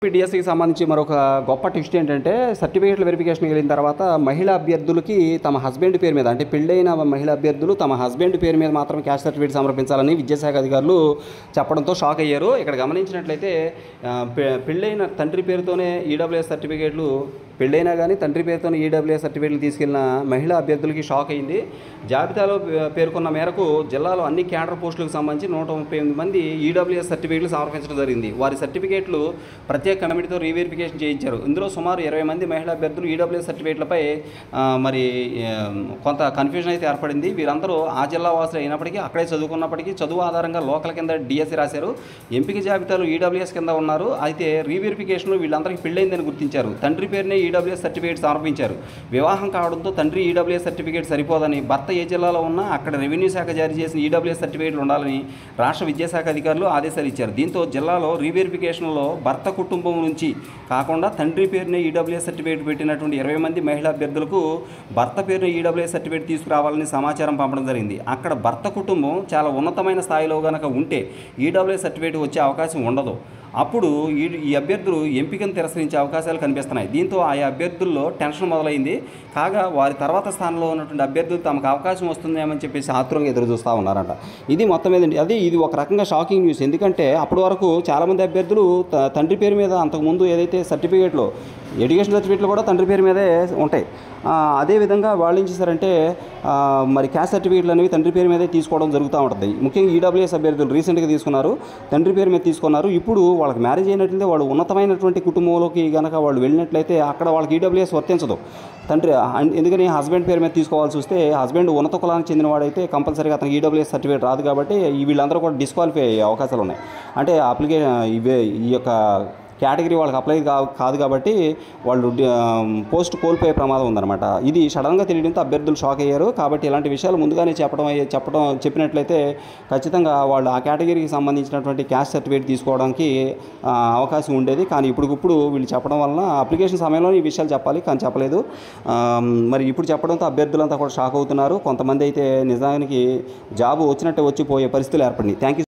డిఎస్సికి సంబంధించి మరొక గొప్ప ట్విస్ట్ ఏంటంటే సర్టిఫికేట్ల వెరిఫికేషన్కి వెళ్ళిన తర్వాత మహిళా అభ్యర్థులకి తమ హస్బెండ్ పేరు మీద అంటే పెళ్ళైన మహిళా అభ్యర్థులు తమ హస్బెండ్ పేరు మీద మాత్రం క్యాస్ట్ సర్టిఫికేట్ సమర్పించాలని విద్యాశాఖ అధికారులు చెప్పడంతో షాక్ అయ్యారు. ఇక్కడ గమనించినట్లయితే పెళ్ళైన తండ్రి పేరుతోనే ఈడబ్ల్యూఎస్ సర్టిఫికేట్లు పెళ్ళైనా కానీ తండ్రి పేరుతోనే ఈడబ్ల్యూఎస్ సర్టిఫికేట్లు తీసుకెళ్లిన మహిళా అభ్యర్థులకి షాక్ అయింది. జాబితాలో పేర్కొన్న మేరకు జిల్లాలో అన్ని క్యాడర్ పోస్టులకు సంబంధించి 138 మంది ఈడబ్ల్యూఎస్ సర్టిఫికేట్లు సమర్పించడం జరిగింది. వారి సర్టిఫికేట్లు ప్రత్యేక కమిటీతో రీవెరిఫికేషన్ చేయించారు. ఇందులో సుమారు 20 మంది మహిళా అభ్యర్థులు ఈడబ్ల్యూఎస్ సర్టిఫికేట్లపై మరి కొంత కన్ఫ్యూజన్ అయితే ఏర్పడింది. వీరందరూ ఆ జిల్లా వాసులు అయినప్పటికీ అక్కడే చదువుకున్నప్పటికీ చదువు ఆధారంగా లోకల్ కింద డిఎస్సి రాశారు. ఎంపిక జాబితాలు ఈడబ్ల్యూఎస్ కింద ఉన్నారు. అయితే రీవెరిఫికేషన్లో వీళ్ళందరికీ పెళ్ళైందని గుర్తించారు. తండ్రి పేరునే ఈడబ్ల్యూఎస్ సర్టిఫికేట్ సమర్పించారు. వివాహం కావడంతో తండ్రి ఈడబ్ల్యూఎస్ సర్టిఫికేట్ సరిపోదని, భర్త ఏ జిల్లాలో ఉన్నా అక్కడ రెవెన్యూ శాఖ జారీ చేసిన ఈడబ్ల్యూఎస్ సర్టిఫికేట్లు ఉండాలని రాష్ట్ర విద్యాశాఖ అధికారులు ఆదేశాలు ఇచ్చారు. దీంతో జిల్లాలో రీవెరిఫికేషన్లో భర్త కుటుంబం నుంచి కాకుండా తండ్రి పేరునే ఈడబ్ల్యూఎస్ సర్టిఫికేట్ పెట్టినటువంటి 20 మంది మహిళా అభ్యర్థులకు భర్త పేరున ఈడబ్ల్యూఎస్ సర్టిఫికేట్ తీసుకురావాలని సమాచారం పంపడం జరిగింది. అక్కడ భర్త కుటుంబం చాలా ఉన్నతమైన స్థాయిలో కనుక ఉంటే ఈడబ్ల్యూఎస్ సర్టిఫికేట్ వచ్చే అవకాశం ఉండదు. అప్పుడు ఈ అభ్యర్థులు ఎంపికను తిరస్కరించే అవకాశాలు కనిపిస్తున్నాయి. దీంతో ఆయా అభ్యర్థుల్లో టెన్షన్ మొదలైంది. కాగా వారి తర్వాత స్థానంలో ఉన్నటువంటి అభ్యర్థులు తమకు అవకాశం వస్తుందేమని చెప్పేసి ఆతురంగా ఎదురు చూస్తూ ఉన్నారంట. ఇది మొత్తం మీద ఇది ఒక రకంగా షాకింగ్ న్యూస్. ఎందుకంటే అప్పటి వరకు చాలామంది అభ్యర్థులు తండ్రి పేరు మీద అంతకుముందు ఏదైతే సర్టిఫికేట్లో ఎడ్యుకేషన్ సర్టిఫికేట్లు కూడా తండ్రి పేరు మీదే ఉంటాయి. అదేవిధంగా వాళ్ళు ఏం చేశారంటే మరి క్యాస్ట్ సర్టిఫికేట్లు అనేవి తండ్రి పేరు మీదే తీసుకోవడం జరుగుతూ ఉంటుంది. ముఖ్యంగా ఈడబ్ల్యూఎస్ అభ్యర్థులు రీసెంట్గా తీసుకున్నారు, తండ్రి పేరు మీద తీసుకున్నారు. ఇప్పుడు వాళ్ళకి మ్యారేజ్ అయినట్లయితే వాళ్ళు ఉన్నతమైనటువంటి కుటుంబంలోకి కనుక వాళ్ళు వెళ్ళినట్లయితే అక్కడ వాళ్ళకి ఈడబ్ల్యూఎస్ వర్తించదు. తండ్రి ఎందుకని హస్బెండ్ పేరు మీద తీసుకోవాల్సి వస్తే హస్బెండ్ ఉన్నత కులానికి చెందినవాడైతే కంపల్సరీగా అతనికి ఈడబ్ల్యూఎస్ సర్టిఫికేట్ రాదు. కాబట్టి వీళ్ళందరూ కూడా డిస్క్వాలిఫై అయ్యే అవకాశాలు ఉన్నాయి. అంటే ఈ యొక్క కేటగిరీ వాళ్ళకి అప్లై కాదు కాబట్టి వాళ్ళు పోస్ట్ కోల్పోయే ప్రమాదం ఉందన్నమాట. ఇది సడన్గా తెలియడంతో అభ్యర్థులు షాక్ అయ్యారు. కాబట్టి ఇలాంటి విషయాలు ముందుగానే చెప్పినట్లయితే ఖచ్చితంగా వాళ్ళు ఆ కేటగిరీకి సంబంధించినటువంటి క్యాస్ట్ సర్టిఫికేట్ తీసుకోవడానికి అవకాశం ఉండేది. కానీ ఇప్పుడు వీళ్ళు చెప్పడం వలన అప్లికేషన్ సమయంలో ఈ విషయాలు చెప్పాలి, కానీ చెప్పలేదు. మరి ఇప్పుడు చెప్పడంతో అభ్యర్థులంతా కూడా షాక్ అవుతున్నారు. కొంతమంది అయితే నిజానికి జాబ్ వచ్చినట్టే వచ్చిపోయే పరిస్థితులు ఏర్పడింది. Thank you.